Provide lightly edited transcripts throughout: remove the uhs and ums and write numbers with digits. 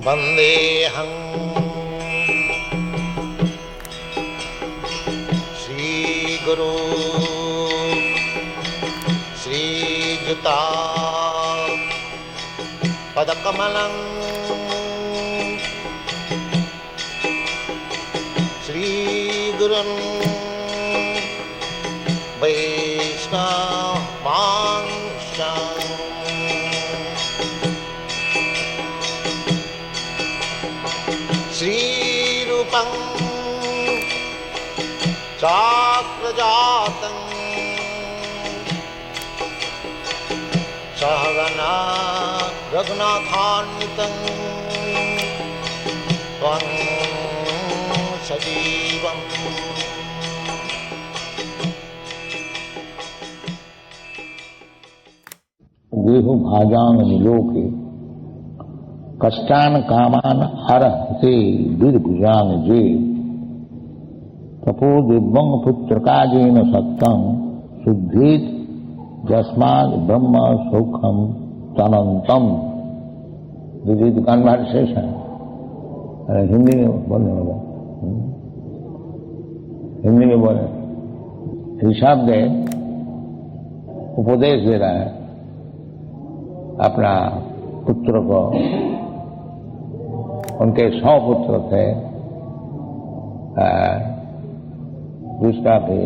वंदेहं श्रीगुरु श्रीयुता पदकमलं श्रीगुरुं वैष्णवांश्च श्रीरूपं चाक्रजातं सहगना रघुनाथान्वितं त्वं सजीवम् देहु भाजांग निलोके कष्टान कामान हरते दीर्घुजांग जे तपो दिव्यंग पुत्र काजेन सत्तं शुद्धेत जस्माद ब्रह्म सुखम तनंतम। दीदी दुकान बाहर शेष है, हिंदी में बोलने वाला, हिंदी में बोले हिसाब दे उपदेश दे रहा है अपना पुत्र को। उनके 100 पुत्र थे, जिसका भी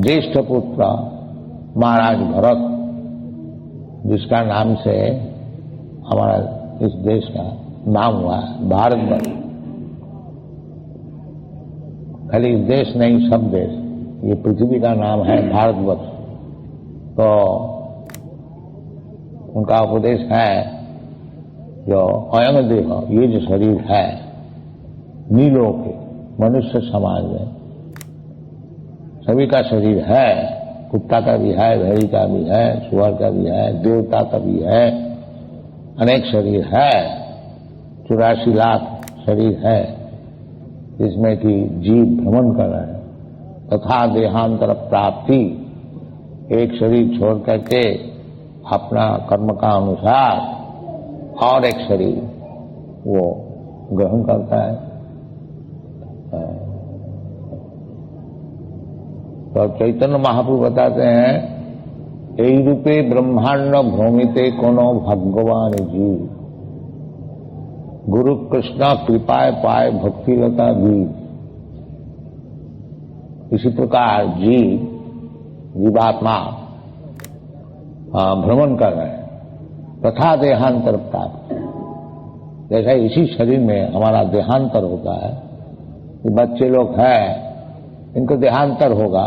ज्येष्ठ पुत्र महाराज भरत, जिसका नाम से हमारा इस देश का नाम हुआ भारतवर्ष। खाली इस देश नहीं, सब देश, ये पृथ्वी का नाम है भारतवर्ष। तो उनका उपदेश है जो अयंग देह, ये जो शरीर है नीलों के मनुष्य समाज में सभी का शरीर है, कुत्ता का भी है, भेड़ी का भी है, सुअर का भी है, देवता का भी है, अनेक शरीर है, 84 लाख शरीर है, जिसमें कि जीव भ्रमण कर रहे हैं। तथा देहांतर प्राप्ति, एक शरीर छोड़ करके अपना कर्म का अनुसार और एक शरीर वो ग्रहण करता है। तो चैतन्य महाप्रभु बताते हैं, यही रूपे ब्रह्मांड भ्रमिते कोनो भगवान जी, गुरु कृष्ण कृपाए पाए भक्तिलता बीज। इसी प्रकार जीवात्मा भ्रमण कर रहे हैं। तथा देहांतर प्राप्त, जैसा इसी शरीर में हमारा देहांतर होता है, कि बच्चे लोग हैं इनको देहांतर होगा,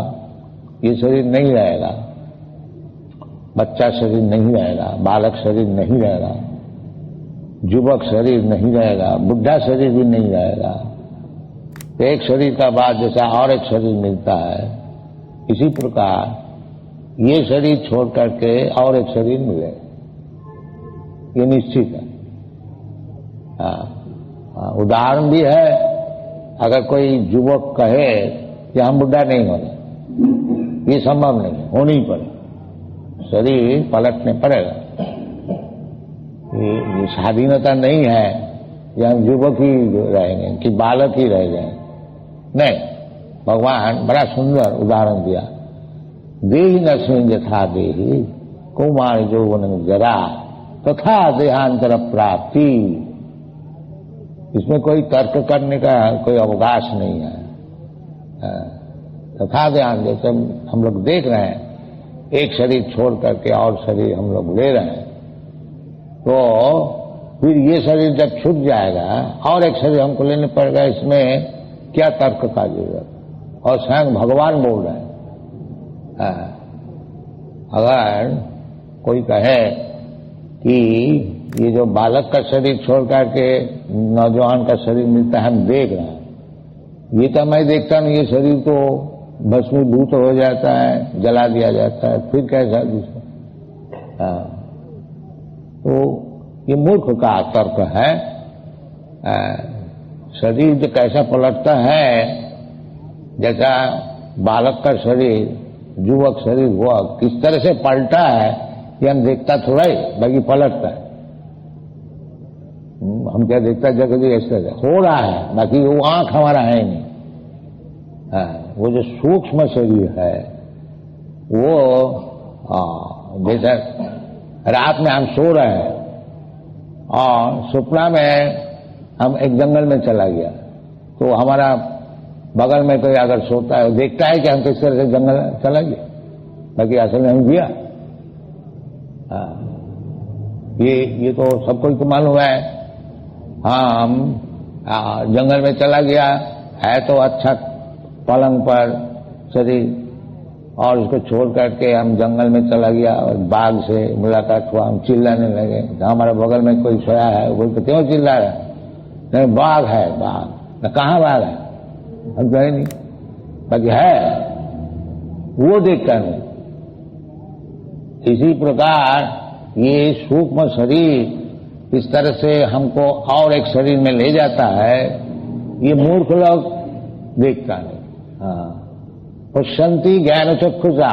ये शरीर नहीं रहेगा, बच्चा शरीर नहीं रहेगा, बालक शरीर नहीं रहेगा, युवक शरीर नहीं रहेगा, बुढ़ा शरीर भी नहीं रहेगा। तो एक शरीर का बाद जैसा और एक शरीर मिलता है, इसी प्रकार ये शरीर छोड़ करके और एक शरीर मिले, ये निश्चित है। उदाहरण भी है, अगर कोई युवक कहे कि हम बुढ़ा नहीं होना, ये संभव नहीं है, होनी पड़े, शरीर पलटने पड़ेगा। ये स्वाधीनता नहीं है कि हम युवक ही रहेंगे कि बालक ही रह जाएंगे, नहीं। भगवान बड़ा सुंदर उदाहरण दिया, देहि नस्मिन् यथा देहि कौमार यौवन जरा तथा देहांतर प्राप्ति। इसमें कोई तर्क करने का कोई अवकाश नहीं है। तथा देहांत, जैसे हम लोग देख रहे हैं, एक शरीर छोड़ करके और शरीर हम लोग ले रहे हैं, तो फिर ये शरीर जब छूट जाएगा और एक शरीर हमको लेने पड़ेगा, इसमें क्या तर्क का जरूरत। और स्वयं भगवान बोल रहे हैं। अगर कोई कहे कि ये जो बालक का शरीर छोड़ करके नौजवान का शरीर मिलता है, हम देख रहे हैं, ये तो मैं देखता नहीं, ये शरीर तो भस्मीभूत हो जाता है, जला दिया जाता है, फिर कैसा दूसरा। तो ये मूर्ख का तर्क है। शरीर जो कैसा पलटता है, जैसा बालक का शरीर युवक शरीर हुआ, किस तरह से पलटा है ये हम देखता थोड़ा ही, बाकी पलटता है। हम क्या देखता जगह जी ऐसा हो रहा है, बाकी वो आंख हमारा है नहीं। वो जो सूक्ष्म शरीर है वो जैसे रात में हम सो रहे हैं और सपना में हम एक जंगल में चला गया, तो हमारा बगल में कोई अगर सोता है, देखता है कि हम किस तरह से जंगल चला गया, बाकी असल में हम गया। ये तो सबको ही तो मालूम है। हाँ, हम जंगल में चला गया है तो अच्छा पलंग पर शरीर, और उसको छोड़ करके हम जंगल में चला गया और बाघ से मुलाकात हुआ, हम चिल्लाने लगे। हमारे बगल में कोई सोया है, वो बोलते क्यों चिल्ला रहा है? नहीं, बाघ है, बाघ। कहाँ बाघ है? हम कहे नहीं, बाकी है, वो देखता नहीं। इसी प्रकार ये सूक्ष्म शरीर इस तरह से हमको और एक शरीर में ले जाता है, ये मूर्ख लोग देखता नहीं। पश्यन्ति ज्ञान चक्षुषा,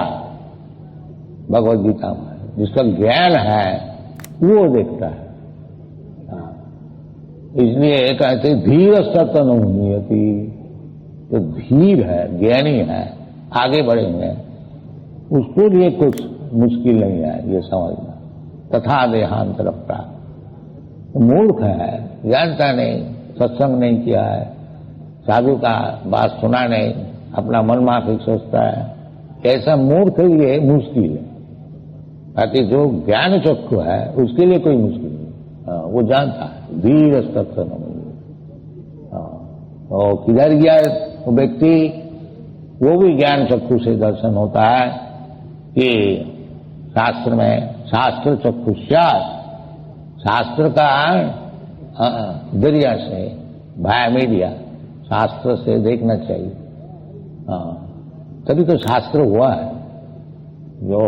भगवद गीता में जिसका ज्ञान है वो देखता है। इसलिए कहते धीर सतन नियति, जो धीर है, ज्ञानी है, आगे बढ़ेंगे, उसको लिए कुछ मुश्किल नहीं है ये समझना। तथा देहांतर प्राप्त, मूर्ख है, जानता नहीं, सत्संग नहीं किया है, साधु का बात सुना नहीं, अपना मन माफिक सोचता है, ऐसा मूर्ख के लिए मुश्किल है। बाकी जो ज्ञान चक्षु है उसके लिए कोई मुश्किल नहीं, वो जानता है। धीर सत्संग और किधर गया वो व्यक्ति, वो भी ज्ञान चक्षु से दर्शन होता है कि शास्त्र में शास्त्र चक्षुष्यात्, शास्त्र का दरिया से भाया मीडिया, शास्त्र से देखना चाहिए। तभी तो शास्त्र हुआ है, जो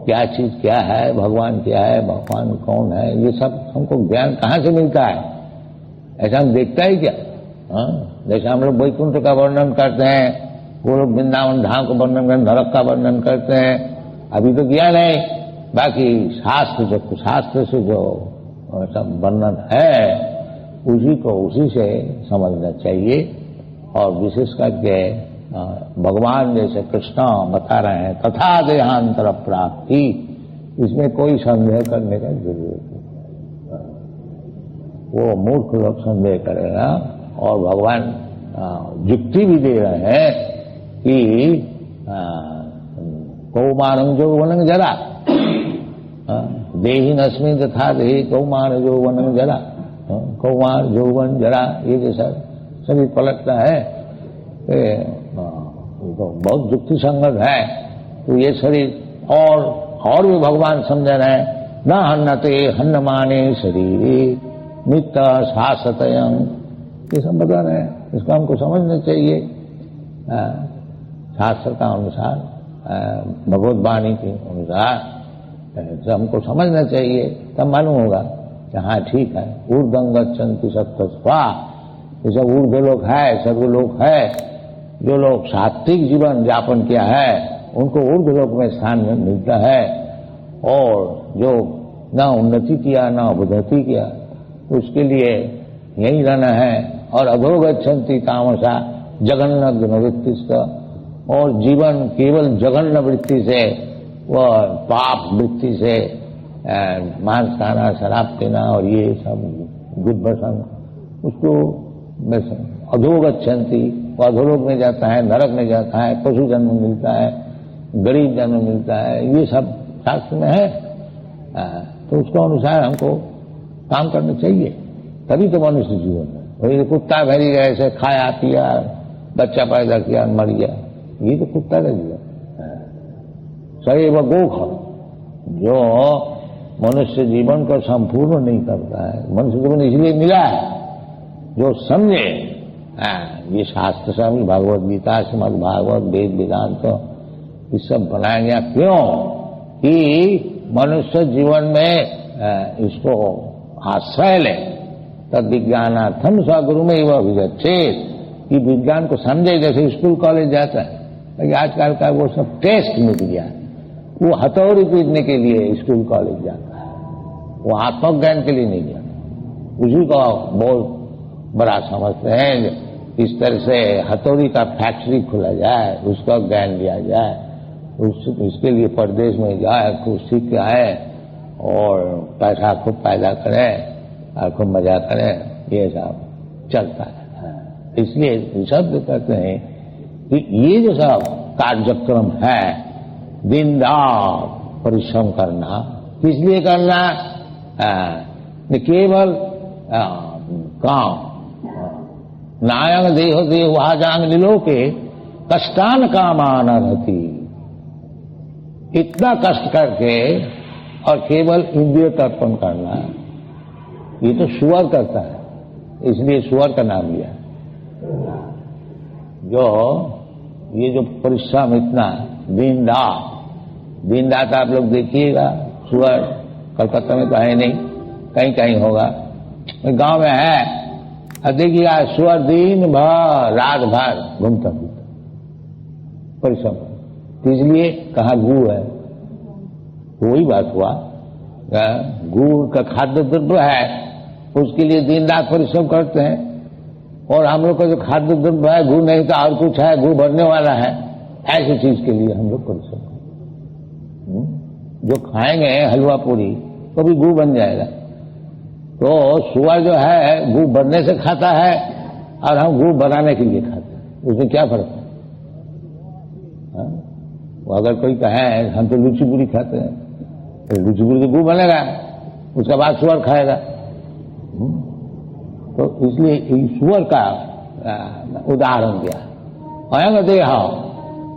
क्या चीज क्या है, भगवान क्या है, भगवान कौन है, ये सब हमको ज्ञान कहाँ से मिलता है? ऐसा हम देखता ही क्या? जैसे हम लोग वैकुंठ का वर्णन करते हैं, वो लोग वृंदावन धाम का वर्णन करते, नरक का वर्णन करते हैं, अभी तो किया नहीं। बाकी शास्त्र जो शास्त्र से जो सब वर्णन है उसी को उसी से समझना चाहिए। और विशेष करके भगवान जैसे कृष्ण बता रहे हैं तथा देहांतर प्राप्ति, इसमें कोई संदेह करने का जरूरत नहीं। वो मूर्ख लोग संदेह करेगा, और भगवान युक्ति भी दे रहे हैं कि कौमारं यौवनं जरा, देहि नस्मिन् तथा देहि कौमार यौवनं जरा, कौमार यौवन जरा, ये जैसा शरीर पलटता है, तो बहुत युक्ति संगत है। तो ये शरीर और भी भगवान समझ रहे हैं, न हन्नते हन्नमाने शरीर नित्य शाश्वतयं, ये सब बता रहे हैं। इसको हमको समझना चाहिए शास्त्र का अनुसार, भगवत वाणी के अनुसार हमको समझना चाहिए, तब मालूम होगा कि हाँ ठीक है। ऊर्ध्वं गच्छन्ति सत्त्वस्वा, ये सब ऊर्ध्व लोग है, सर्वलोक है। जो लोग सात्विक जीवन यापन किया है उनको ऊर्ध्वलोक में स्थान मिलता है, और जो न उन्नति किया न अवधति किया उसके लिए यही रहना है। और अधोगच्छन्ति तामसा जघन्य गुणवृत्तिश्च, और जीवन केवल जघन्य वृत्ति से, वह पाप वृत्ति से, मांस खाना, शराब पीना और ये सब गुदभसन, उसको अधोगच्छन्ति, वो अधोलोक में जाता है, नरक में जाता है, पशु जन्म मिलता है, गरीब जन्म मिलता है, ये सब शास्त्र में है। तो उसको अनुसार हमको काम करना चाहिए, तभी तो मनुष्य जीवन है। वही कुत्ता भरी गए ऐसे खाया पिया, बच्चा पैदा किया, मर गया, ये तो कुत्ता का जीवन। सैव गोख, जो मनुष्य जीवन को संपूर्ण नहीं करता है। मनुष्य जीवन इसलिए मिला है जो समझे, ये शास्त्र से, भगवद गीता, श्रीमद् भागवत, वेद वेदांत, ये सब बनाया गया क्यों? कि मनुष्य जीवन में इसको आश्रय ले। तद विज्ञानार्थम स्वगुरु में वह विगच्छेद, कि विज्ञान को समझे। जैसे स्कूल कॉलेज जाता है, लेकिन आजकल का वो सब टेस्ट मिल गया, वो हथौड़ी पीटने के लिए स्कूल कॉलेज जाता है, वो आत्मज्ञान के लिए नहीं जाता। उसी को बहुत बड़ा समझते हैं। इस तरह से हथौड़ी का फैक्ट्री खोला जाए, उसका ज्ञान लिया जाए, इसके लिए परदेश में जाए, खूब सीख के आए और पैसा खूब पैदा करें और खूब मजा करें, ये सब चलता है। इसलिए सब कहते हैं कि ये जो सब कार्यक्रम है, दिन रात परिश्रम करना, किस लिए करना? केवल काम नायंग देहो देह वाजांग निलोके कष्टान कामान रहती। इतना कष्ट करके और केवल इंद्रिय तर्पण करना, ये तो सुअर करता है, इसलिए सुअर का नाम लिया। जो ये जो परिश्रम इतना दिन रात आप लोग देखिएगा, सुअर कलकत्ता में तो है नहीं, कहीं कहीं होगा, गांव में है, अब देखिएगा सुअर दिन भर रात भर घूमता फिरता परिश्रम, इसलिए कहा गू है। वही बात हुआ, गुड़ का खाद्य द्रव्य है, उसके लिए दिन रात परिश्रम करते हैं। और हम लोग का जो खाद्य द्रव्य है गुड़ नहीं था और कुछ है, गुड़ भरने वाला है, ऐसी चीज के लिए हम लोग परिश्रम करते। जो खाएंगे हलवा पूरी तो भी गुड़ बन जाएगा। तो सुअर जो है गुड़ भरने से खाता है और हम गुड़ बनाने के लिए खाते हैं, उसमें क्या फर्क है? वो अगर कोई कहे हम तो लुची पूरी खाते हैं, तो लुची पूरी तो गुड़ बनेगा, उसके बाद सुअर खाएगा। तो इसलिए सुअर का उदाहरण दिया। अयंग देह,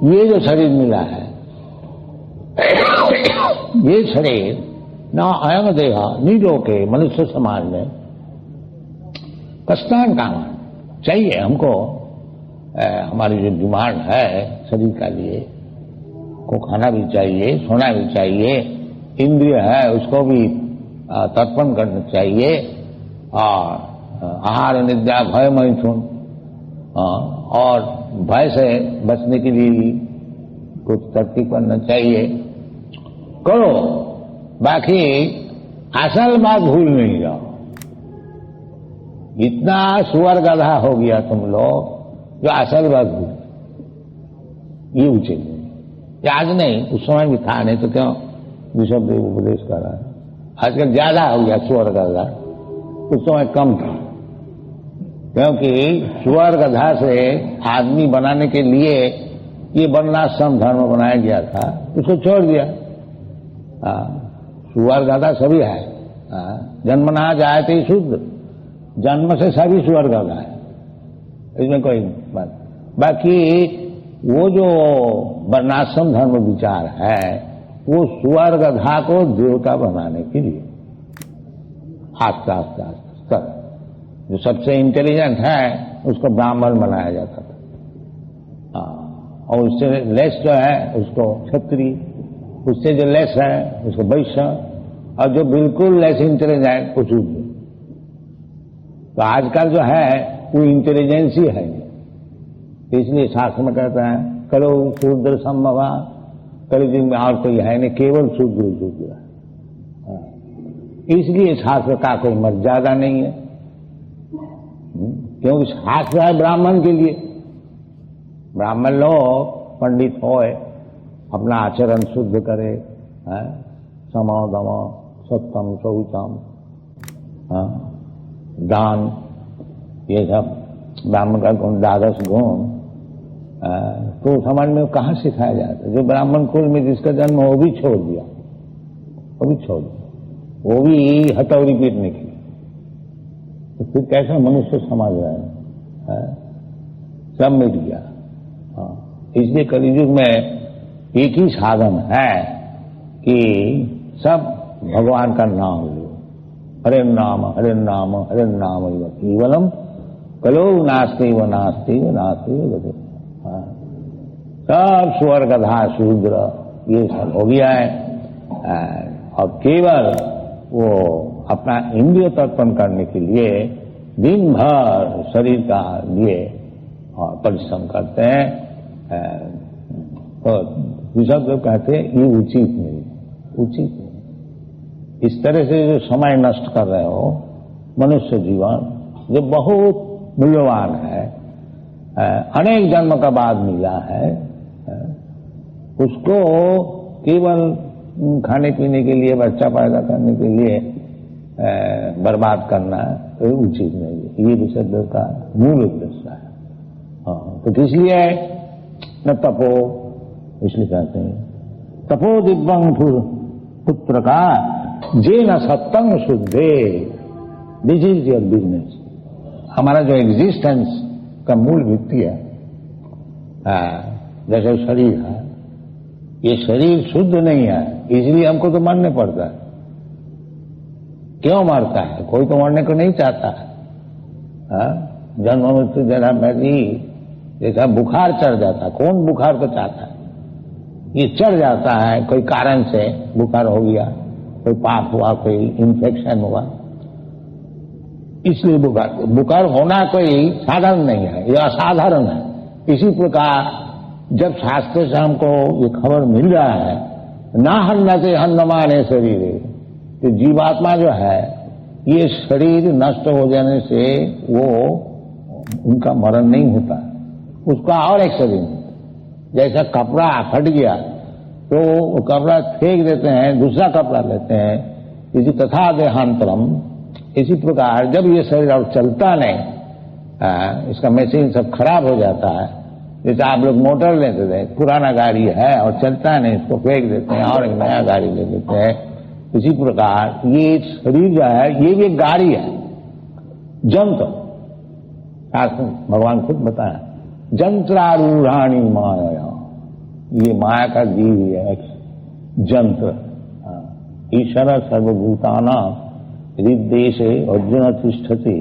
ये जो शरीर मिला है, ये शरीर ना अयंग देह नीलोके मनुष्य समाज में कष्टान कामान चाहिए हमको। हमारी जो डिमांड है शरीर का लिए, को खाना भी चाहिए, सोना भी चाहिए, इंद्रिय है उसको भी तर्पण करना चाहिए, और आहार निद्रा भय मैथुन, और भय से बचने के लिए कुछ तरकीब करना चाहिए, करो। बाकी असल बात भूल नहीं जाओ। इतना सुअर गधा हो गया तुम लोग जो असल बात भूल, ये उचित नहीं। ये आज नहीं, उस समय भी था, नहीं तो क्यों विश्व देव उपदेश कर रहा है। आजकल ज्यादा हो गया सुअर गधा, उस समय कम था, क्योंकि सुअर गधा से आदमी बनाने के लिए ये वर्णाश्रम धर्म बनाया गया था, उसको छोड़ दिया। सुअर गधा सभी है, जन्मना जायते शुद्ध, जन्म से सभी सुअर गधा है, इसमें कोई बात। बाकी वो जो वर्णाश्रम धर्म विचार है, वो सुअर गधा को देवता बनाने के लिए आस्ते आस्ते जो सबसे इंटेलिजेंट है उसको ब्राह्मण बनाया जाता था, और उससे लेस जो है उसको क्षत्रिय, उससे जो लेस है उसको वैश्य, और जो बिल्कुल लेस इंटेलिजेंट वो शूद्र। तो आजकल जो है वो इंटेलिजेंस ही है, इसलिए शास्त्र में कहता है करो शूद्र संभवा, कलयुग में और कोई है नहीं, केवल शूद्र शूद्र। इसलिए शास्त्र का कोई मर्यादा नहीं है, क्योंकि शास्त्र है ब्राह्मण के लिए। ब्राह्मण लोग पंडित होए, अपना आचरण शुद्ध करे, समो दमो सत्यम शौचम, दान, ये सब ब्राह्मण का गुण, द्वादश गुण, तो समाज में कहाँ सिखाया जाता है? जो ब्राह्मण कुल में जिसका जन्म हो, वो भी छोड़ दिया, वो भी छोड़ दिया, वो भी हथौड़ी पीटने की। तो फिर कैसा मनुष्य समाज रहे है? सब मिट गया। इसलिए कलयुग में एक ही साधन है कि सब भगवान का नाम लो, हरे नाम हरे नाम हरे नाम केवलम कलो नास्ते व नास्ते व नास्ते व। सब स्वर गधा शूद्र ये सब हो गया है, और केवल वो अपना इंद्रिय तर्पण करने के लिए दिन भर शरीर का लिए और परिश्रम करते हैं। तो विशेष लोग कहते हैं ये उचित नहीं, उचित नहीं। इस तरह से जो समय नष्ट कर रहे हो, मनुष्य जीवन जो बहुत मूल्यवान है, अनेक जन्म का बाद मिला है, उसको केवल खाने पीने के लिए, बच्चा पैदा करने के लिए बर्बाद करना तो उचित नहीं है। ये विशुद्ध का मूल उद्देश्य है। हाँ, तो किस लिए न तपो, इसलिए कहते हैं तपो दिव्यं पुत्र का जे न सत्तंग शुद्धे, दिस इज योर बिजनेस। हमारा जो एग्जिस्टेंस का मूल भित्ति है, जैसे शरीर है, ये शरीर शुद्ध नहीं है, इसलिए हमको तो मरने पड़ता है। क्यों मरता है? कोई तो मरने को नहीं चाहता है। जन्म मृत्यु जरा व्याधि जैसा बुखार चढ़ जाता है, कौन बुखार को चाहता है? ये चढ़ जाता है, कोई कारण से बुखार हो गया, कोई पाप हुआ, कोई इन्फेक्शन हुआ, इसलिए बुखार होना कोई साधारण नहीं है, यह असाधारण है। इसी प्रकार जब शास्त्र से हमको ये खबर मिल रहा है, ना हन्ना से हन्नमाने शरीर, तो जीवात्मा जो है ये शरीर नष्ट हो जाने से वो उनका मरण नहीं होता, उसका और एक शरीर, जैसा कपड़ा फट गया तो वो कपड़ा फेंक देते हैं, दूसरा कपड़ा लेते हैं, इसी तथा देहांतरम। इसी प्रकार जब ये शरीर और चलता नहीं, इसका मशीन सब खराब हो जाता है, जैसे आप लोग मोटर लेते थे, पुराना गाड़ी है और चलता नहीं, इसको फेंक देते हैं और एक नया गाड़ी ले लेते हैं। इसी प्रकार ये शरीर जो है ये भी एक गाड़ी है, जंत्र। शास्त्र भगवान खुद बताया, जंत्रारूढ़ाणी माया, ये माया का जीव है, एक जंत्र। ईश्वर सर्वभूताना हृदेशे अर्जुन तिष्ठति,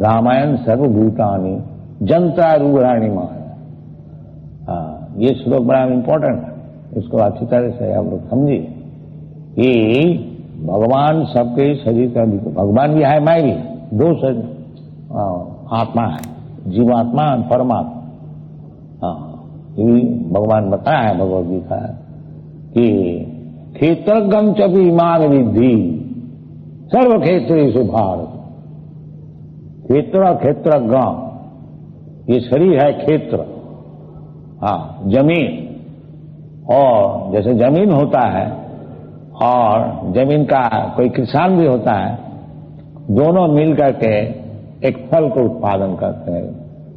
रामायण सर्वभूतानि जंत्रारूढ़ाणी माया। ये श्लोक बड़ा इंपॉर्टेंट है, इसको अच्छी तरह से आप लोग समझिए। ये भगवान सबके शरीर का, भगवान भी है, मैं भी, दो शरीर आत्मा है, जीवात्मा और परमात्मा। ये भगवान बताया है भगवद गीता कि क्षेत्रज्ञं च विमान विद्धि सर्व क्षेत्रेषु भारत। क्षेत्र और क्षेत्रज्ञ, ये शरीर है क्षेत्र, जमीन, और जैसे जमीन होता है और जमीन का कोई किसान भी होता है, दोनों मिलकर के एक फल को उत्पादन करते हैं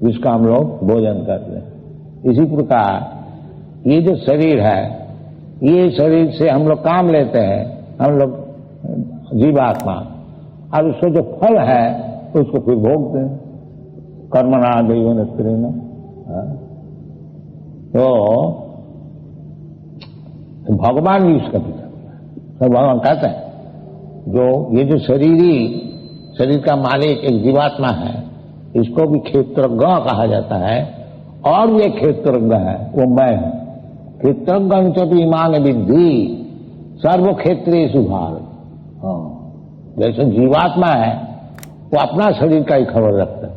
जिसका हम लोग भोजन करते हैं। इसी प्रकार ये जो शरीर है, ये शरीर से हम लोग काम लेते हैं, हम लोग जीवात्मा, और उसको जो फल है उसको फिर भोगते हैं, कर्मणा दैवेन स्त्रीण। तो भगवान भी उसका पीछा, तो भगवान कहते हैं जो ये जो शरीर का मालिक एक जीवात्मा है, इसको भी क्षेत्रज्ञ कहा जाता है, और भी एक क्षेत्रज्ञ है, वो मैं हूं। क्षेत्रज्ञ च इमान विद्धि सर्व क्षेत्रेषु भारत। जैसे जीवात्मा है वो अपना शरीर का ही खबर रखता है,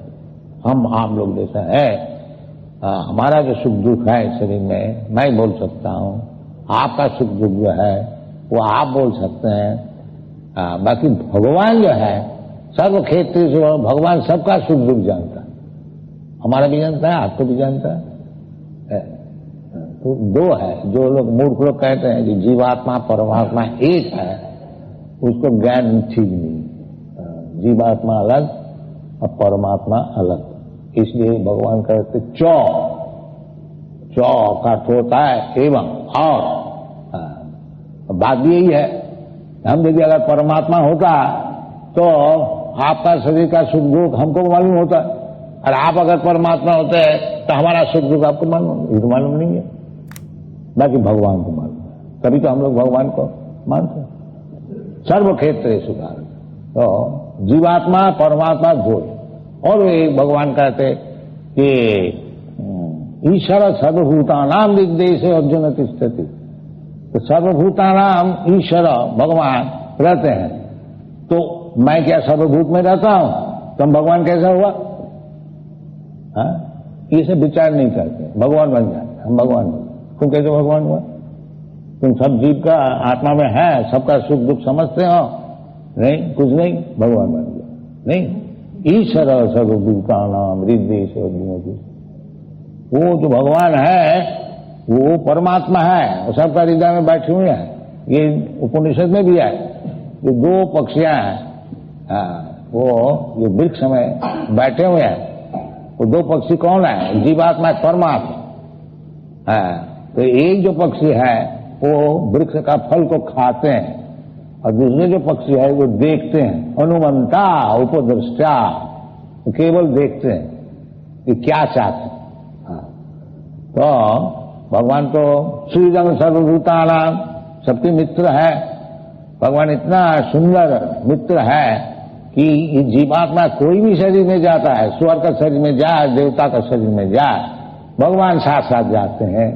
हम आप लोग जैसा है, हमारा जो सुख दुख है शरीर में मैं बोल सकता हूं, आपका सुख दुख जो है वो आप बोल सकते हैं। बाकी भगवान जो है सर्व क्षेत्र से, भगवान सबका सुख दुख जानता है, हमारा भी जानता है, आपको भी जानता है। तो दो है, जो लोग मूर्ख लोग कहते हैं कि जीवात्मा परमात्मा एक है, उसको ज्ञान ठीक नहीं। जीवात्मा अलग और परमात्मा अलग, इसलिए भगवान कहते चौ का अर्थ होता है एवं और। बात भी यही है, हम देखिए अगर परमात्मा होता तो आपका शरीर का सुख दुख हमको मालूम होता, और आप अगर परमात्मा होते हैं तो हमारा सुख दुख आपको मालूम नहीं है, बाकी भगवान को मालूम है, तभी तो हम लोग भगवान को मानते हैं। सर्व क्षेत्रेषु भारत, तो जीवात्मा परमात्मा दो, और एक भगवान कहते कि ईश्वर सर्वभूतानां हृदेशे अर्जुन तिष्ठति। तो सर्वभूतानां ईश्वर भगवान रहते हैं, तो मैं क्या सर्वभूत में रहता हूं, तो हम भगवान कैसा हुआ? ये सब विचार नहीं करते, भगवान बन जाते, हम भगवान बन। तुम कैसे भगवान हुआ? तुम सब जीव का आत्मा में है, सबका सुख दुख समझते हो, नहीं, कुछ नहीं, भगवान बन गया। नहीं, ईश्वर सर्वभूतानाम हृदयेश्वर विनोदी। वो जो भगवान है वो परमात्मा है और सबका हृदय में बैठे हुए हैं। ये उपनिषद में भी है। ये दो पक्षियां हैं, वो जो वृक्ष में बैठे हुए हैं, वो दो पक्षी कौन है? जीवात्मा, परमात्मा है। तो एक जो पक्षी है वो वृक्ष का फल को खाते हैं और दूसरे जो पक्षी है वो देखते हैं। अनुमंता उपदृष्टा, वो केवल देखते हैं कि क्या चाहते हैं। तो भगवान तो श्रीजंग सर्वभूतानाम, सबके मित्र है। भगवान इतना सुंदर मित्र है कि ये जीवात्मा कोई भी शरीर में जाता है, स्वर का शरीर में जाए, देवता का शरीर में जाए, भगवान साथ साथ जाते हैं।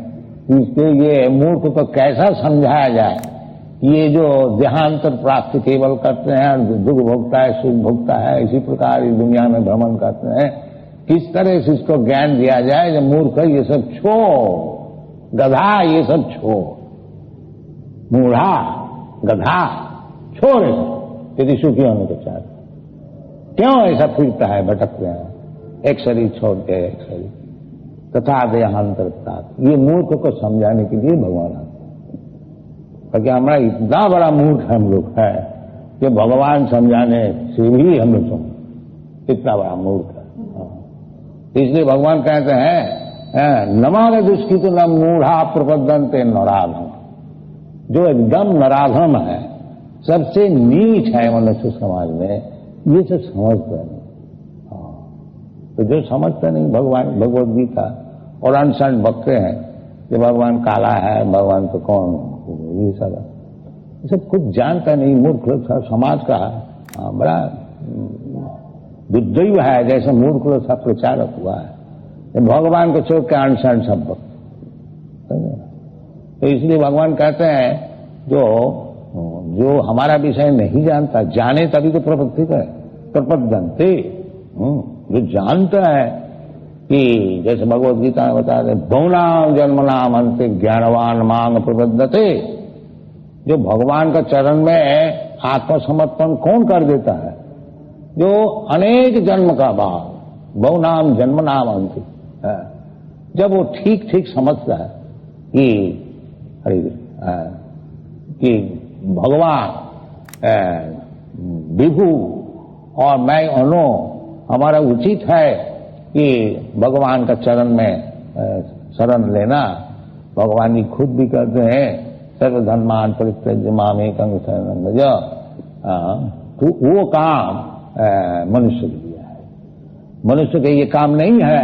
इसके ये मूर्ख को कैसा समझाया जाए? ये जो देहांतर प्राप्ति केवल करते हैं, दुख भोगता है, सुख भोगता है, इसी प्रकार इस दुनिया में भ्रमण करते हैं, किस तरह से इसको ज्ञान दिया जाए? जो मूर्ख है ये सब छोड़, गधा ये सब छोड़, मूढ़ा गधा छोड़, यदि सुखी होने को चाहते। क्यों ऐसा फिरता है, भटकते हैं, एक शरीर छोड़ के एक शरीर, तथा देहांतर प्राप्त। ये मूर्ख को समझाने के लिए भगवान आते हैं। क्योंकि हमारा इतना बड़ा मूर्ख हम लोग है कि भगवान समझाने से भी हम लोग इतना बड़ा मूर्ख है। इसलिए भगवान कहते हैं नमाग दुष्कित न मूढ़ा प्रबद्धन्ते नराधम। जो एकदम नराधम है, सबसे नीच है मनुष्य समाज में, ये सब समझता नहीं। तो जो समझता नहीं, भगवान भगवद गीता और अनशन बकते हैं कि भगवान काला है, भगवान तो कौन, ये सब कुछ जानता नहीं। मूर्ख लोग समाज का बड़ा दुर्दैव है, जैसे मूर्ख लोग सब प्रचारक हुआ है। भगवान को छोड़ के अनशन सब बकते। तो इसलिए भगवान कहते हैं जो हमारा विषय नहीं जानता, जाने तभी तो प्रपत्ति करे, प्रपद्यन्ते। जो जानता है कि जैसे भगवद गीता में बता रहे, बहुनाम जन्मनाम अंते ज्ञानवान मांग प्रबद्धते। जो भगवान का चरण में आत्मसमर्पण कौन कर देता है? जो अनेक जन्म का बाद, बहुनाम जन्मनाम अंते, जब वो ठीक ठीक समझता है कि भगवान विभु और मैं अनु, हमारा उचित है कि भगवान का चरण में शरण लेना। भगवान जी खुद भी कहते हैं सर्वधर्मान परित्यज्य मामेकं शरणं व्रज। तो वो काम मनुष्य के लिए है। मनुष्य का ये काम नहीं है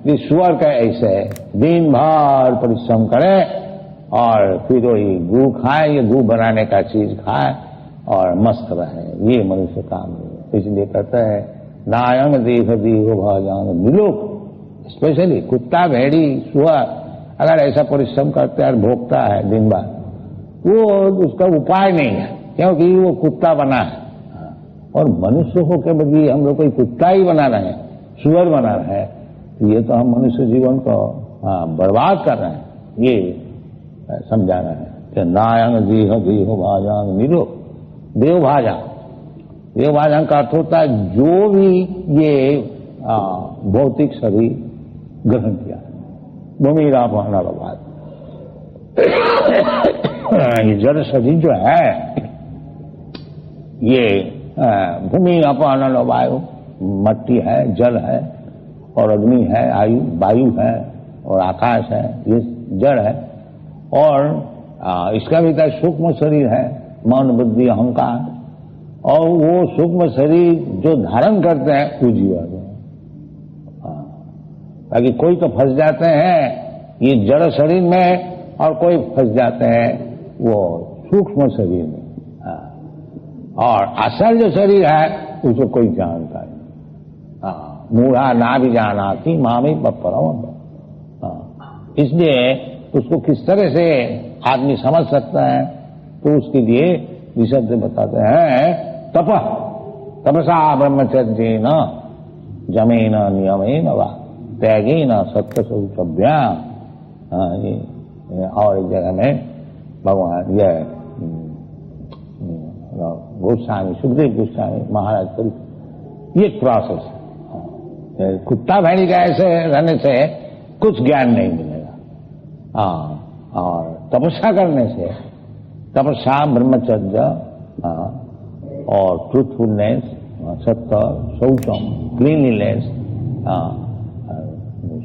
कि स्वर का ऐसे दिन भर परिश्रम करे और फिर वही गू खाए, ये गू बनाने का चीज खाए और मस्त रहे। ये मनुष्य काम नहीं है। इसलिए कहते हैं नायंग देह देहो भाजांग निलोक। स्पेशली कुत्ता, भेड़ी, सुअर अगर ऐसा परिश्रम करता है, भोगता है दिन भर, वो उसका उपाय नहीं है, क्योंकि वो कुत्ता बना है। और मनुष्य हो के बदले हम लोग कोई कुत्ता ही बना रहे हैं, सुअर बना रहे हैं, तो ये तो हम मनुष्य जीवन को बर्बाद कर रहे हैं। ये समझा रहे हैं कि नायंग देह देहो भाजांग निलो। देव भाजा, देव भाजांग का अर्थ होता है जो भी ये भौतिक शरीर ग्रहण किया, भूमिरा पहना बात। ये जड़ शरीर जो है, ये भूमि अपहरण वायु, मट्टी है, जल है और अग्नि है, वायु है और आकाश है, ये जड़ है। और इसका भी सूक्ष्म शरीर है, मन बुद्धि अहंकार, और वो सूक्ष्म शरीर जो धारण करते हैं वो जीवन है। ताकि कोई तो फंस जाते हैं ये जड़ शरीर में और कोई फंस जाते हैं वो सूक्ष्म शरीर में। और असल जो शरीर है उसको कोई जानता नहीं। मूढ़ा ना भी जाना थी मामी परम। इसलिए उसको किस तरह से आदमी समझ सकता है, तो उसके लिए विशद बताते हैं तपसा ब्रह्मचर्येन जमेन नियमेन वा त्यागेन सत्य शौचभ्याम। और एक जगह में भगवान गोस्वामी, सुखदेव गोस्वामी महाराज चरित्र, ये एक प्रोसेस है। कुत्ता भेड़ी का ऐसे रहने से कुछ ज्ञान नहीं मिलेगा। और तपस्या करने से, तपस्या, ब्रह्मचर्य और ट्रूथफुलनेस, सत्य, शौचम, क्लीनलीनेस,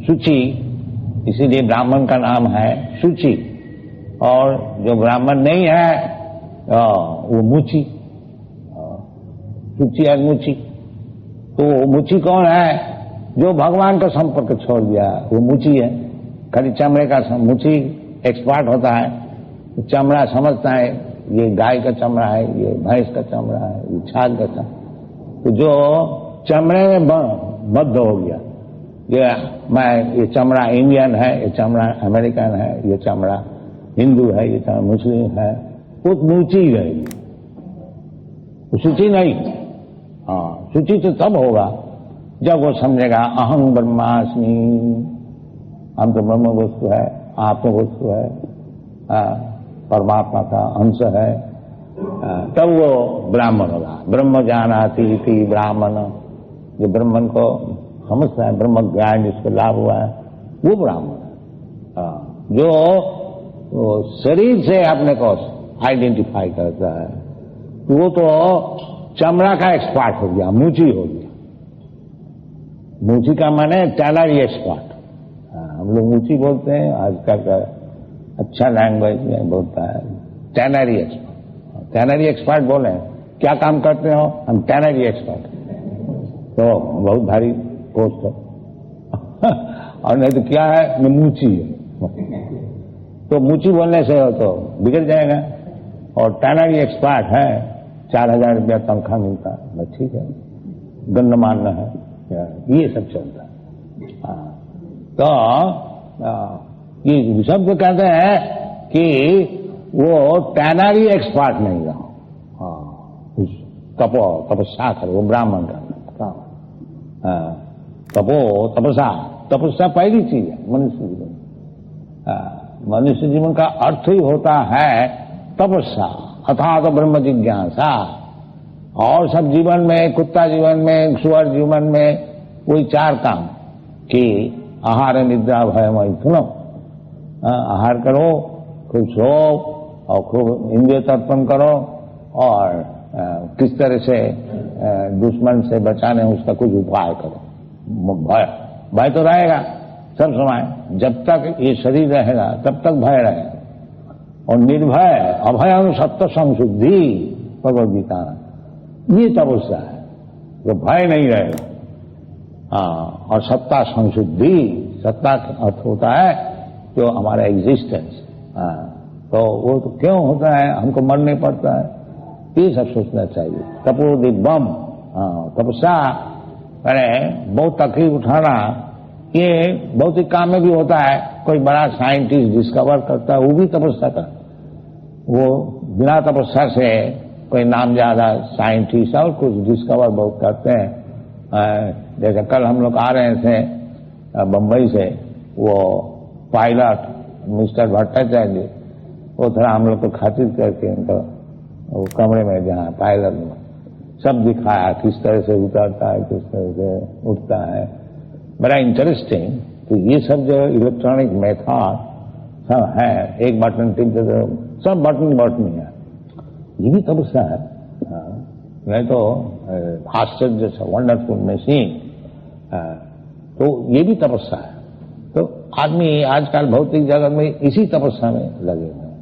शुचि, इसीलिए ब्राह्मण का नाम है शुचि। और जो ब्राह्मण नहीं है वो मुचि, शुचि और मुचि। तो मुचि कौन है? जो भगवान का संपर्क छोड़ दिया वो मुचि है। खाली चमड़े का मुचि एक्सपर्ट होता है, चमड़ा समझता है, ये गाय का चमड़ा है, ये भैंस का चमड़ा है, ये छाग का चमड़ा। तो जो चमड़े में बद्ध हो गया, ये चमड़ा इंडियन है, ये चमड़ा अमेरिकन है, ये चमड़ा हिंदू है, ये चमड़ा मुस्लिम है, वो मुचि रहेगी, शुचि नहीं। शुचि तो तब होगा जब वो समझेगा अहं ब्रह्मास्मि, हम तो ब्रह्म वस्तु है, आत्म वस्तु है, परमात्मा का अंश है, तब वो ब्राह्मण होगा। ब्रह्म जानाति इति ब्राह्मण, जो ब्राह्मण को समझता है, ब्रह्म ज्ञान जिसको लाभ हुआ है, वो ब्राह्मण है। जो शरीर से अपने को आइडेंटिफाई करता है, वो तो चमड़ा का एक्सपर्ट हो गया, मुची हो गया। मुची का माने टैनरी एक्सपर्ट। हम लोग मुची बोलते हैं, आजकल का अच्छा लैंग्वेज में बोलता है टैनरी एक्सपर्ट। टैनरी एक्सपर्ट बोले क्या काम करते हो? हम टैनरी एक्सपर्ट। तो बहुत भारी पोस्ट है। और नहीं तो क्या है? मुची है। तो मुची बोलने से हो तो बिगड़ जाएगा। और टैनरी एक्सपर्ट है, 4000 रुपया तनख्वाह मिलता है, बस ठीक है, गण्यमान्य है, ये सब चलता है। तो ये शब्द कहते हैं कि वो टैनरी एक्सपर्ट नहीं रहा, तपस्या करे, वो ब्राह्मण का काम। तपस्या पहली चीज है मनुष्य जीवन। मनुष्य जीवन का अर्थ ही होता है तपस्या, अर्थात ब्रह्म जिज्ञासा। और सब जीवन में, कुत्ता जीवन में, सुअर जीवन में वही 4 काम कि आहार, निद्रा, भय, मैथुनम। आहार करो, खूब सो और खूब इंद्रिय तर्पण करो, और किस तरह से दुश्मन से बचाने उसका कुछ उपाय करो। भय तो रहेगा सब समय, जब तक ये शरीर रहेगा तब तक भय रहेगा। और निर्भय, अभय सत्य संशुद्धि, भगवद गीता, ये तपस्या है, जो भय नहीं रहेगा। और सत्ता संशुद्धि, सत्ता का अर्थ होता है जो हमारा एग्जिस्टेंस। तो वो तो क्यों होता है? हमको मरने पड़ता है, ये सब सोचना चाहिए। तपोदिव्यम, तपस्या अरे बहुत तकलीफ उठाना, ये भौतिक काम में भी होता है। कोई बड़ा साइंटिस्ट डिस्कवर करता है, वो भी तपस्या करता है। वो बिना तपस्या से कोई नाम ज्यादा साइंटिस्ट और कुछ डिस्कवर बहुत करते हैं। जैसे कल हम लोग आ रहे थे बंबई से, वो पायलट मिस्टर भट्टाचार्य, वो थोड़ा हम लोग को खातिर करके उनका वो कमरे में जहाँ पायलट में सब दिखाया, किस तरह से उतरता है, किस तरह से उठता है। बड़ा इंटरेस्टिंग। तो ये सब जो इलेक्ट्रॉनिक मेथड सब है, एक बटन टिप दे दो, सब बटन है, ये भी तपस्या है। नहीं तो आश्चर्य से वंडरफुल मशीन, तो ये भी तपस्या है। तो आदमी आजकल भौतिक जगत में इसी तपस्या में लगे हुए हैं।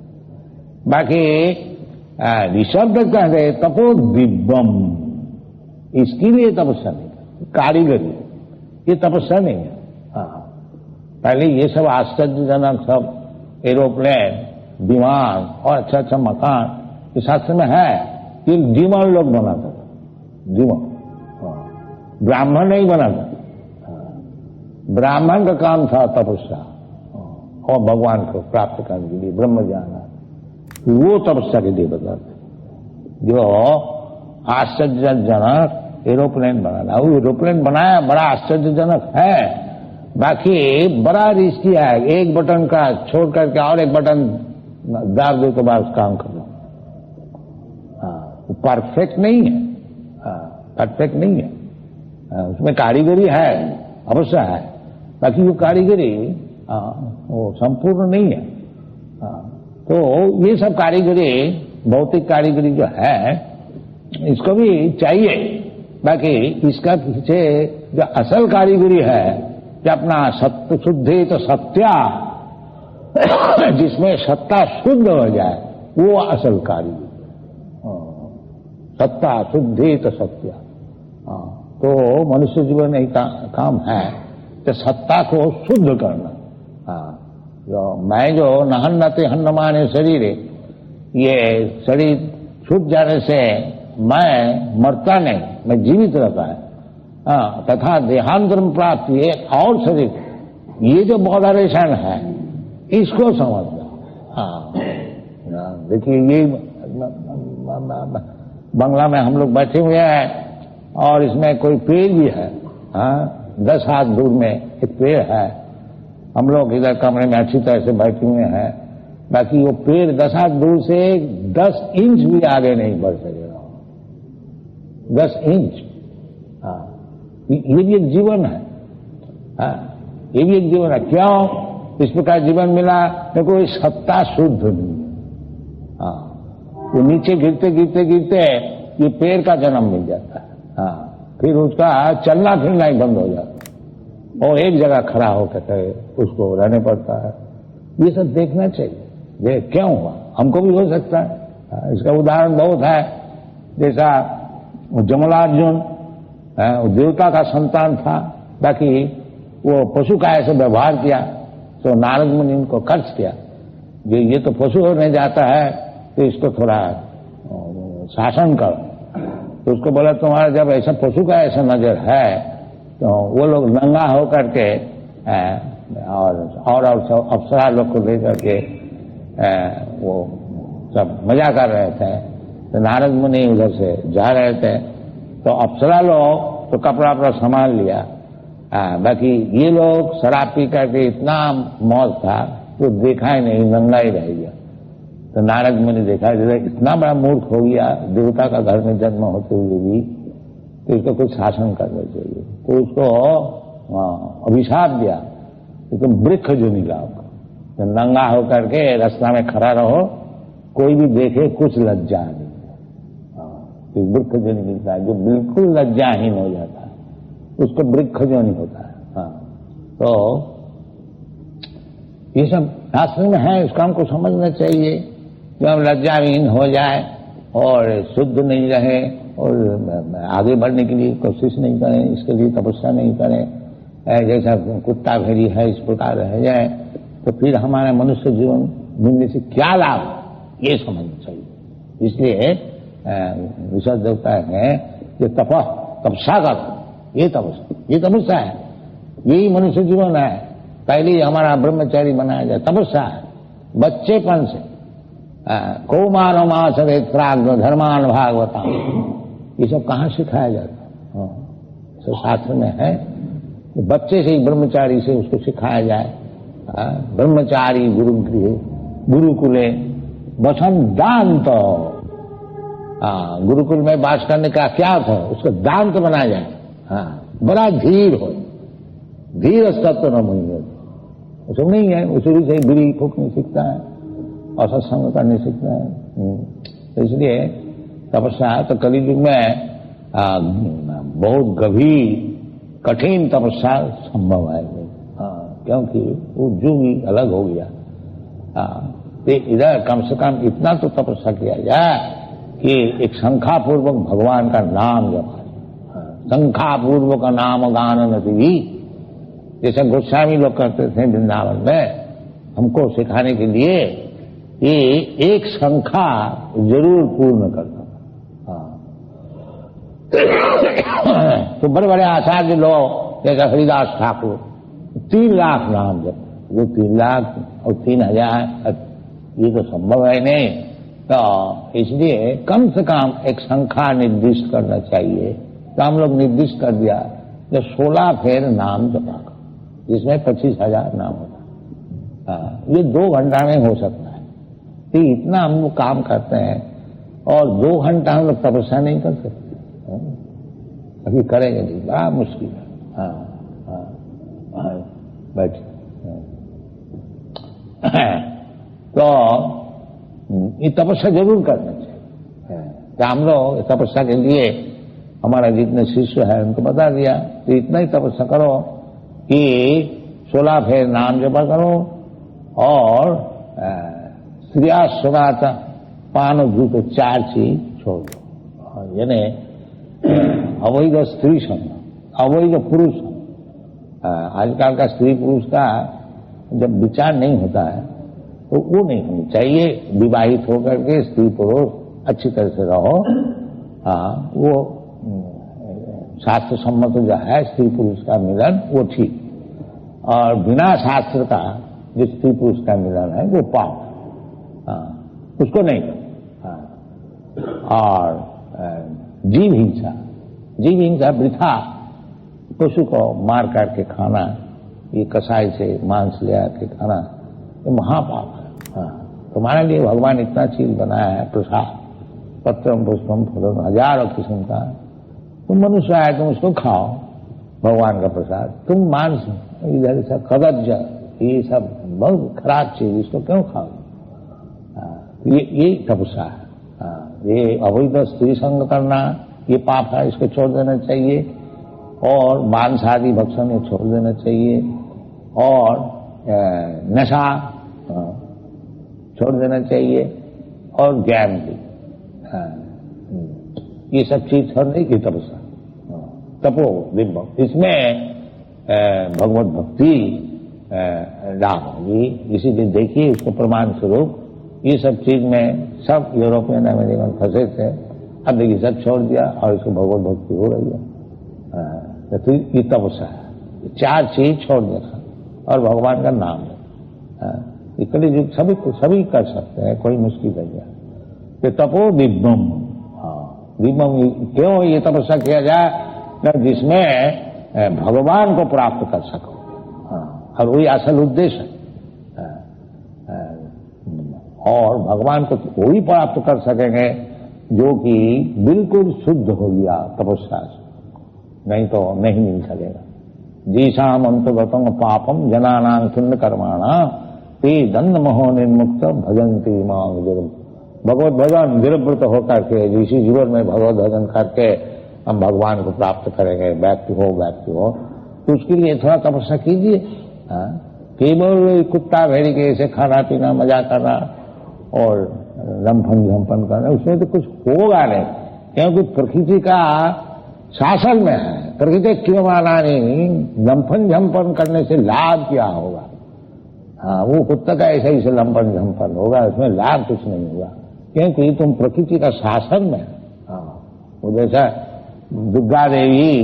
बाकी ऋषभ कहते तपो दिव्यम, इसके लिए तपस्या नहीं, कारीगरी, ये तपस्या नहीं है। पहले ये सब आश्चर्यजनक सब एरोप्लेन, विमान और अच्छा अच्छा मकान ये शास्त्र में है, ये जीवन लोग बनाते थे, जीवन, ब्राह्मण नहीं बनाता। ब्राह्मण का काम था तपस्या और भगवान को प्राप्त करने के लिए ब्रह्म जाना, वो तपस्या के लिए बताते। जो आश्चर्यजनक एरोप्लेन बनाना, वो एरोप्लेन बनाया बड़ा आश्चर्यजनक है, बाकी बड़ा रिस्की है। एक बटन का छोड़ करके और एक बटन दाब दो तो बस काम कर लो। वो परफेक्ट नहीं है, परफेक्ट नहीं है। उसमें कारीगरी है, अवश्य है, बाकी वो कारीगरी वो संपूर्ण नहीं है। तो ये सब कारीगरी, भौतिक कारीगरी जो है, इसको भी चाहिए, बाकी इसका पीछे जो असल कारीगरी है कि अपना सत्य शुद्धि तो सत्या, जिसमें सत्ता शुद्ध हो जाए, वो असल कारीगरी। सत्ता शुद्धि तो सत्या, तो मनुष्य जीवन में काम है कि सत्ता को शुद्ध करना। जो मैं जो नहन्नते हन्नमाने शरीर, ये शरीर छूट जाने से मैं मरता नहीं, मैं जीवित रहता है। तथा देहांतरम प्राप्त ये और शरीर, ये जो मॉडरेशन है इसको समझना। देखिए ये बंगला में हम लोग बैठे हुए हैं और इसमें कोई पेड़ भी है, 10 हाथ दूर में एक पेड़ है, हम लोग इधर कमरे में अच्छी तरह से बैठे हुए हैं, बाकी वो पेड़ 10 हाथ दूर से 10 इंच भी आगे नहीं बढ़ सकेगा। 10 इंच, ये भी एक जीवन है, ये भी एक जीवन है। क्यों इस प्रकार जीवन मिला? देखो कोई सत्ता शुद्ध नहीं है। वो नीचे गिरते गिरते गिरते ये पेड़ का जन्म मिल जाता है, फिर उसका चलना फिरना ही बंद हो जाता है, और एक जगह खड़ा होकर उसको रहने पड़ता है। ये सब देखना चाहिए, ये क्यों हुआ, हमको भी हो सकता है। इसका उदाहरण बहुत है, जैसा जमलार्जुन देवता का संतान था, बाकी वो पशु का ऐसे व्यवहार किया तो नारद मुनि इनको खर्च किया, ये तो पशु होने जाता है, तो इसको थोड़ा शासन करो। तो उसको बोला तुम्हारा जब ऐसा पशु का ऐसा नजर है, तो वो लोग नंगा होकर के और अप्सरा लोग को लेकर के वो सब मजा कर रहे थे। तो नारद मुनि उधर से जा रहे थे, तो अप्सरा लोग तो कपड़ा अपना संभाल लिया, बाकी ये लोग शराब पी करके इतना मौज था तो देखा ही नहीं, नंगा ही रह गया। तो नारद मुनि देखा इतना बड़ा मूर्ख हो गया, देवता का घर में जन्म होते हुए भी, तो इसको कुछ शासन करना चाहिए। तो उसको अभिशाप दिया कि तुम वृक्ष जो निकाल, तो नंगा होकर के रास्ता में खड़ा रहो, कोई भी देखे कुछ लज्जा नहीं। तो वृक्ष जो नहीं मिलता है, जो बिल्कुल लज्जाहीन हो जाता है, उसको वृक्ष जो नहीं होता है। तो ये सब शास्त्र में है, इसका हमको समझना चाहिए कि हम लज्जाहीन हो जाए और शुद्ध नहीं रहे और आगे बढ़ने के लिए कोशिश नहीं करें, इसके लिए तपस्या नहीं करें, जैसा कुत्ता भेड़ी है इस प्रकार रह जाए, तो फिर हमारा मनुष्य जीवन मिलने से क्या लाभ, ये समझना चाहिए। इसलिए विशद देवता है कि तपस्या का, ये तपस्या है, यही मनुष्य जीवन है। पहले ही हमारा ब्रह्मचारी बनाया जाए, तपस्या है। बच्चेपन से कौमारो मासरे प्राग्ञ धर्मान भागवता, ये सब कहाँ सिखाया जाता है? तो शास्त्र में है कि बच्चे से ही ब्रह्मचारी से उसको सिखाया जाए। ब्रह्मचारी गुरुकुले वसंतांत, गुरुकुल में वास करने का क्या था, उसको दांत बनाया जाए। बड़ा धीर हो, धीर सत्य न मुझे उसमें नहीं है, उसे भी सही बीड़ी फूकने सीखता है और सत्संग करने सीखता है। तो इसलिए तपस्या तो कलियुग में बहुत गंभीर कठिन तपस्या संभव है, क्योंकि वो युग ही अलग हो गया। तो इधर कम से कम इतना तो तपस्या किया जाए कि एक शंखापूर्वक भगवान का नाम जपा, शंखापूर्वक नाम गान नदी, जैसे गोस्वामी लोग करते थे वृंदावन में, हमको सिखाने के लिए ये एक शंखा जरूर पूर्ण करता था। तो बड़े बड़े आचार्य लोग जैसे हरिदास ठाकुर 3 लाख नाम जप, वो 3 लाख और 3000 ये तो संभव है नहीं। तो इसलिए कम से कम एक संख्या निर्दिष्ट करना चाहिए। तो हम लोग निर्दिष्ट कर दिया कि 16 फेर नाम जपा, जिसमें 25,000 नाम होता है। ये 2 घंटा में हो सकता है। तो इतना हम लोग काम करते हैं और 2 घंटा हम लोग तपस्या नहीं कर सकते, अभी करेंगे नहीं, बड़ा मुश्किल है। हाँ, बैठ। तो ये तपस्या जरूर करना चाहिए। तो हम लोग तपस्या के लिए हमारा जितने शिष्य है उनको बता दिया, तो इतना ही तपस्या करो कि 16 फेर नाम जपा करो और स्त्रिया सुनाता पान धूप 4 चीज छोड़ दो, यानी अवैध स्त्री संग, अवैध पुरुष। आजकल का स्त्री पुरुष का जब विचार नहीं होता है तो वो नहीं होनी चाहिए। विवाहित होकर के स्त्री पुरुष अच्छी तरह से रहो। वो शास्त्र सम्मत जो है स्त्री पुरुष का मिलन वो ठीक, और बिना शास्त्र का जो स्त्री पुरुष का मिलन है वो पाप, उसको नहीं। और जीव हिंसा वृथा, पशु को मार काट के खाना, ये कसाई से मांस ले आके खाना, ये महापाप है। तुम्हारे लिए भगवान इतना चीज बनाया है, प्रसाद, पत्रम पुष्पम फलम, हजारों किस्म का। तुम मनुष्य आए, तुम उसको खाओ, भगवान का प्रसाद। तुम मांस इधर सब कदज, ये सब बहुत खराब चीज, इसको क्यों खाओ? ये तपस्या है। ये अवैध स्त्री संग करना ये पाप है, इसको छोड़ देना चाहिए। और मांस आदि भक्षण ये छोड़ देना चाहिए, और नशा छोड़ देना चाहिए, और ज्ञान भी, ये सब चीज छोड़ने की तपस्या, तपो दिव्यम। इसमें भगवत भक्ति लाभ होगी। इसीलिए देखिए इसको प्रमाण स्वरूप ये सब चीज में सब यूरोपियन अमेरिकन फंसे थे, अब देखिए सब छोड़ दिया और इसको भगवत भक्ति हो रही है। तो ये तपस्या है, 4 चीज छोड़ देना और भगवान का नाम है। कली युग सभी कर सकते हैं, कोई मुश्किल नहीं है। तो तपो दिव्यम, दिव्यम क्यों ये तपस्या किया जाए? जिसमें भगवान को प्राप्त कर सको, और वही असल उद्देश्य है। और भगवान को वही प्राप्त कर सकेंगे जो कि बिल्कुल शुद्ध हो गया तपस्या से, नहीं तो नहीं मिल सकेगा। जीशाम अंतगतम पापम जनानां पुण्य कर्माणा ते दंड महो निर्मुक्त भजंती मांग जगम। भगवत भजन दृढ़व्रत होकर के इसी जीवन में भगवत भजन करके हम भगवान को प्राप्त करेंगे। व्यक्ति हो तो उसके लिए थोड़ा तपस्या कीजिए। केवल कुत्ता भेड़ी के ऐसे खाना पीना मजा करना और लंफन झंपन करना, उसमें तो कुछ होगा नहीं, क्योंकि प्रकृति का शासन में है। प्रकृति क्यों माना नहीं, लंफन झंपन करने से लाभ क्या होगा? वो कुत्ता का ऐसा ही लंफन झंपन होगा, उसमें लाभ कुछ नहीं होगा, क्योंकि तुम प्रकृति का शासन में। वो जैसा दुर्गा देवी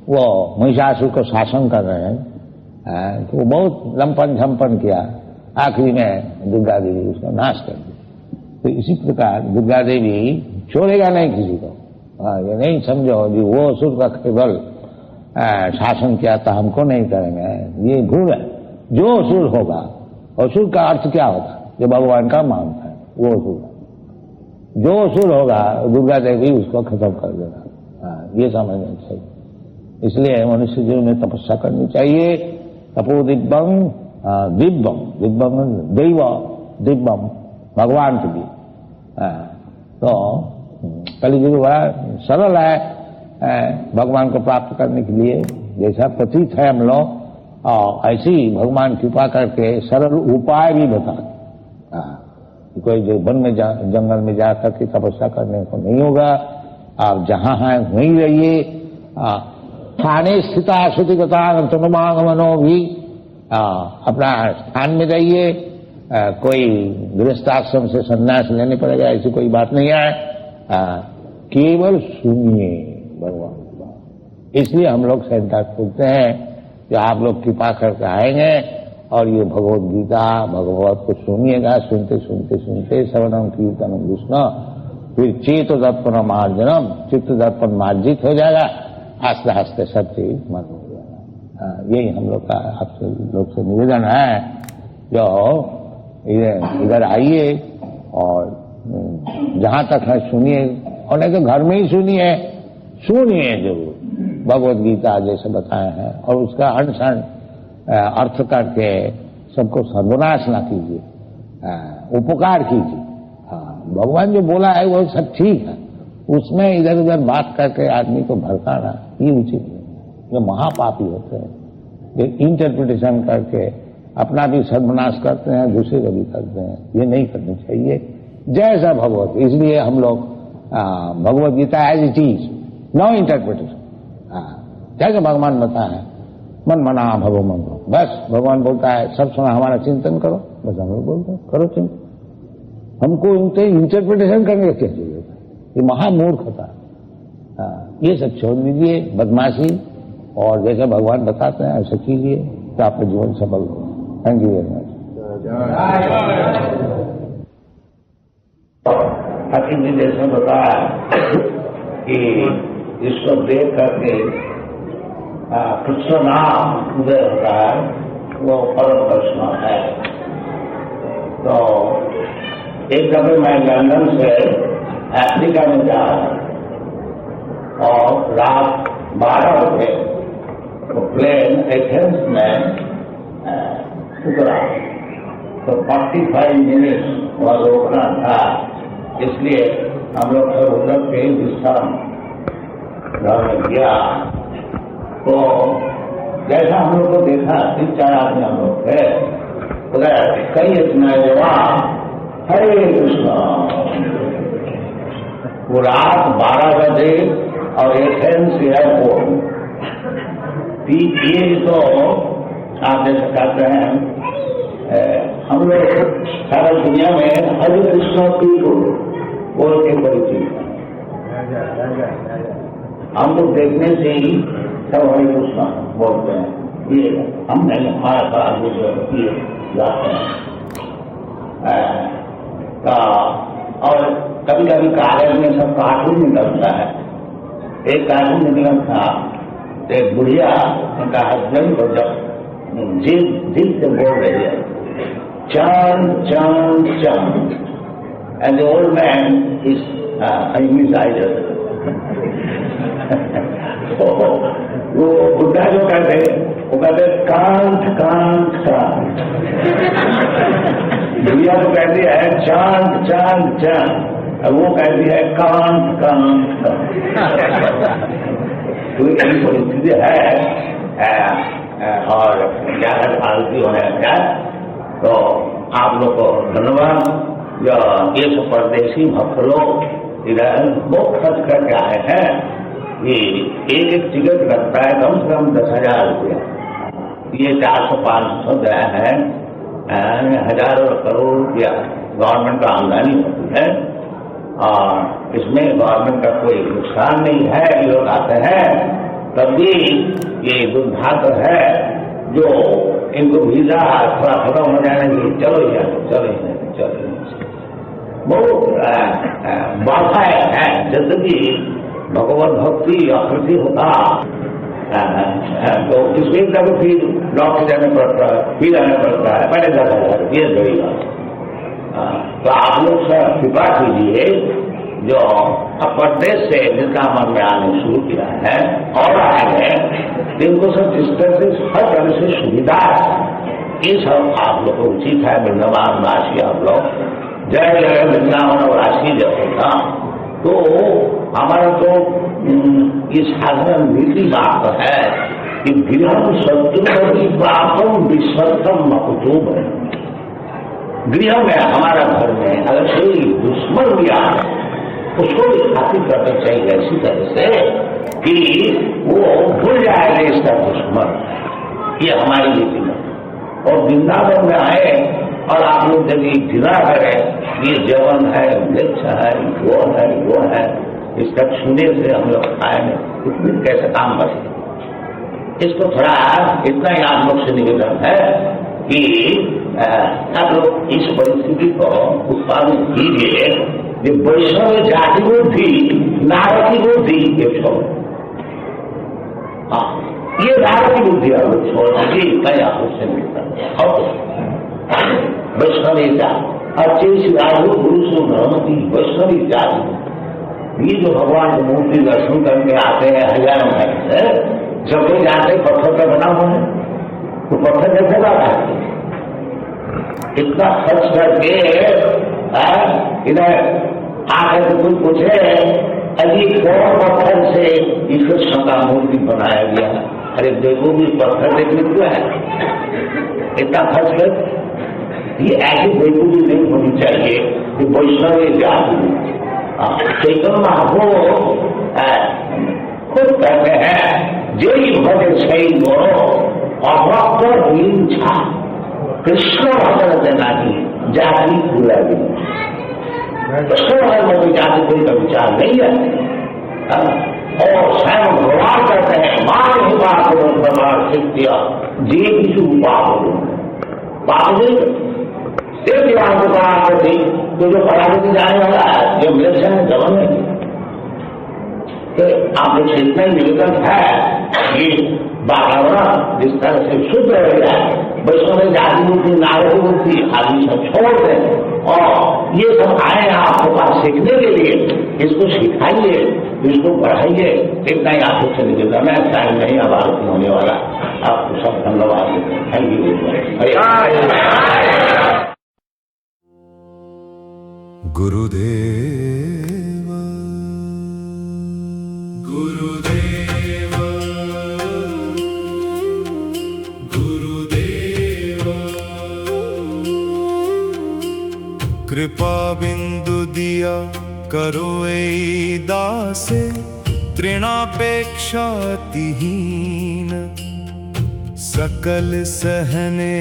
वो महिषासुर को शासन कर रहे हैं, तो वो बहुत लंपन झंपन किया, आखिरी में दुर्गा देवी उसका नाश कर दी। तो इसी प्रकार दुर्गा देवी छोड़ेगा नहीं किसी को। ये नहीं समझो कि वो असुर का केवल शासन किया था, हमको नहीं करेंगे, ये भूल है। जो असुर होगा, असुर का अर्थ क्या होता है? जो भगवान का मानता है वो असुर है। जो असुर होगा दुर्गा देवी उसको खत्म कर देगा। ये समझना चाहिए। इसलिए मनुष्य जीवन में तपस्या करनी चाहिए। तपो दिव्यम, दिव्यम दिव्यम दैव दिव्यम, भगवान के लिए। तो कलियुग बड़ा सरल है भगवान को प्राप्त करने के लिए। जैसा प्रतीत है हम लोग, ऐसे ही भगवान कृपा करके सरल उपाय भी बता। कोई जो वन में जंगल में जाकर के तपस्या करने को नहीं होगा। आप जहां हैं वहीं रहिए। स्थाने स्थिता श्रुतिगता तनुमागमनो भी, अपना स्थान में रहिए। कोई गृहस्थाश्रम से संन्यास लेने पड़ेगा ऐसी कोई बात नहीं है। केवल सुनिए भगवान की बात। इसलिए हम लोग सेंटर खोलते हैं कि आप लोग कृपा करके आएंगे और ये भगवत गीता भगवत को सुनिएगा। सुनते सुनते सुनते श्रवणम कीर्तनम विष्णु, फिर चेत दर्पण मार्जनम, चित्त दर्पण मार्जित हो जाएगा। आस्ते आस्ते सब चीज मन हो जाएगा। यही हम लोग का आपसे लोग से निवेदन है। जो इधर आइए और जहां तक है सुनिए, और नहीं तो घर में ही सुनिए, सुनिए जरूर भगवत गीता जैसे बताए हैं, और उसका अनशन अर्थ करके सबको सर्वनाश ना कीजिए, उपकार कीजिए। भगवान जो बोला है वो सब ठीक है, उसमें इधर उधर बात करके आदमी को भड़काना ये उचित नहीं। ये महापापी होते हैं, ये इंटरप्रिटेशन करके अपना भी सर्वनाश करते हैं, दूसरे को भी करते हैं। ये नहीं करनी चाहिए। जैसा भगवत, इसलिए हम लोग Bhagavad Gita as it is, no interpretation, जैसे भगवान बताया मन मना भगो मन भो, बस भगवान बोलता है सब सुना हमारा चिंतन करो, बस हम लोग बोलते हैं करो चिंतन। हमको इंटरप्रिटेशन करने की क्या जरूरत है? ये महामूर्खता। ये सब छोड़ दीजिए बदमाशी, और जैसे भगवान बताते हैं ऐसा कीजिए तो आपका जीवन सफल हो। Thank you very much. हाकिम जी जैसे बताया कि इसको देख करके कृष्ण नाम उदय होता है, वो परम कृष्ण है। तो एक दफे मैं लंदन से अफ्रीका में जा रहा और रात 12 बजे तो प्लेन एथेंस में उतरा, तो 45 मिनट वहां रोकना था, इसलिए हम लोग सब उतर के विश्राम घर में गया। तो जैसा हम लोग को देखा 3-4 आदमी हम लोग थे, उधर कई इतना जवाब हरे कृष्ण। वो रात 12 बजे और एथेंस एयरपोर्ट, ये तो आप जैसे कहते हैं हम लोग सारा दुनिया में हरे कृष्ण की बोल के परिचित हैं। हम लोग देखने से ही सब हरे कृष्ण बोलते हैं, ये हम नहीं, हमारा साथ ये जाते हैं। और कभी कभी कागज में सब कार्टून निकलता है। एक कार्टून निकला था, एक बुढ़िया उनका हस्बैंड को जब दिल से बोल रही है चांद चांद चांद, and the old man is idle. वो बुढ़ा जो कहते वो कहते कांत कांत कांत, बुढ़िया तो कहती है चांद चांद चांद, वो कहती है कांत कांत कांत। तो यही परिस्थिति है और ज्यादा फालतू होने लगा। तो आप लोग को धन्यवाद। ये सब परदेशी भक्त लोग इधर बहुत खर्च करके आए हैं। ये एक टिकट लगता है कम से कम 10,000 रुपया। ये 400-500 गया है, हजारों करोड़ रुपया गवर्नमेंट का आमदनी होती है, और इसमें गवर्नमेंट का कोई नुकसान नहीं है। लोग आते हैं तब भी ये दुर्भाग्य है जो इनको वीजा थोड़ा खत्म हो जाने के लिए चलो बहुत बाधा है। जिंदगी भगवत भक्ति आकृति होता तो इसमें तक फिर लौट जाने पड़ता है, फिर आने पड़ता है, पहले 10,000 रुपये लगेगा। तो आप लोग सब कृपा कीजिए जो परदेश से जिनका मन में आने शुरू किया है और आए हैं, जिनको सब जिस तरह से हर तरह से सुविधा है, ये सब आप लोग को उचित है। वृंदावन वासी आप लोग जय जय वृंदावन वासी जब होगा तो हमारा तो ये साधारण नीति बात है कि गृह शत्रु पापम विश्वतम मकुटुब है। गृह में हमारा घर में अगर कोई दुश्मन भी आ उसको भी खातिर करना चाहिए ऐसी तरह से कि वो भूल जाएगा इसका दुश्मन। ये हमारी नीति में। और वृंदावन में आए और आप लोग जब ये घृणा करें ये जवन है, वृक्ष है, वो है, इसका छूने से हम लोग खाएंगे, इसमें कैसे काम बचे। इसको थोड़ा इतना ही आप लोग से निवेदन है कि आप लोग इस परिस्थिति को उत्पादन कीजिए। ये वैष्णव जाति बुद्धि, नारकी बुद्धि ये छोड़, हाँ ये नारकी बुद्धि आप लोग छोड़ दीजिए, इतना ही आप लोग से मिलता है। और वैष्णव अच्छे साधु पुरुषों धर्म की वैष्णवी जाति, ये जो भगवान की मूर्ति दर्शन करके आते हैं हजारों से, जब कोई जाते पत्थर का बना हुआ है तो पत्थर कैसे लगा है? इतना खर्च करके इधर आकर कोई पूछे अभी कौन पत्थर से ईश्वर कृष्ण का मूर्ति बनाया गया? अरे देखो भी पत्थर देखने क्यों है इतना खर्च कर? ये ऐसी बेकूफी नहीं होनी चाहिए कि वैष्णव जाति। चैतन्य महाप्रभु खुद कहते हैं जय भज शैव अभक्त छा कृष्ण भजन देना की जाति पूरा दिन। कृष्ण भजन में जाति कोई का विचार नहीं है। और स्वयं भगवान कहते हैं मान ही बात करो भगवान सिद्धिया जे किसी बात सिर्फ आपको कहा थी तो जो परागति जाने वाला है जो मिलेशन है जवन में तो आप लोग से इतना ही निवेदन है कि वातावरण जिस तरह से शुद्ध रह गया वैष्णव जाति मूर्ति नारद मूर्ति आदि सब छोड़ दें और ये सब आए आपके पास सीखने के लिए इसको सिखाइए इसको पढ़ाइए। इतना ही आप लोग से निवेदन है। टाइम नहीं अब आरती होने वाला। आपको सब धन्यवाद। Thank you. गुरुदेव गुरुदेव गुरुदेव कृपा बिंदु दिया करो ऐ दासे तृणापेक्षा तिहीन सकल सहने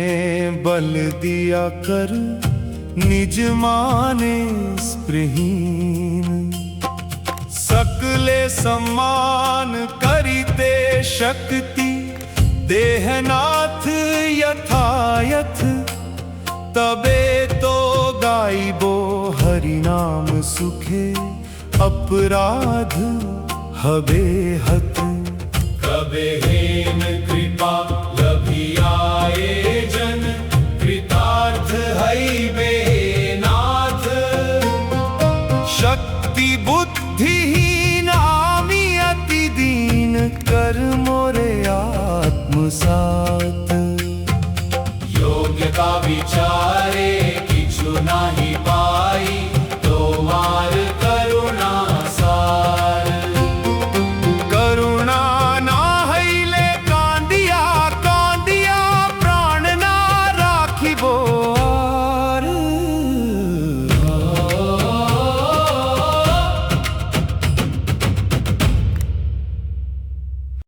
बल दिया कर निज माने स्पृहीन सकले सम्मान करिते शक्ति देहनाथ यथायथ तबे तो गाइबो हरि नाम सुखे अपराध हबे हत कबे हेन कृपा लभियाए जन कृतार्थ हईबे नाथ शक्ति बुद्धिहीन आमी अति दीन कर मोरे आत्मसात योग्यता विचार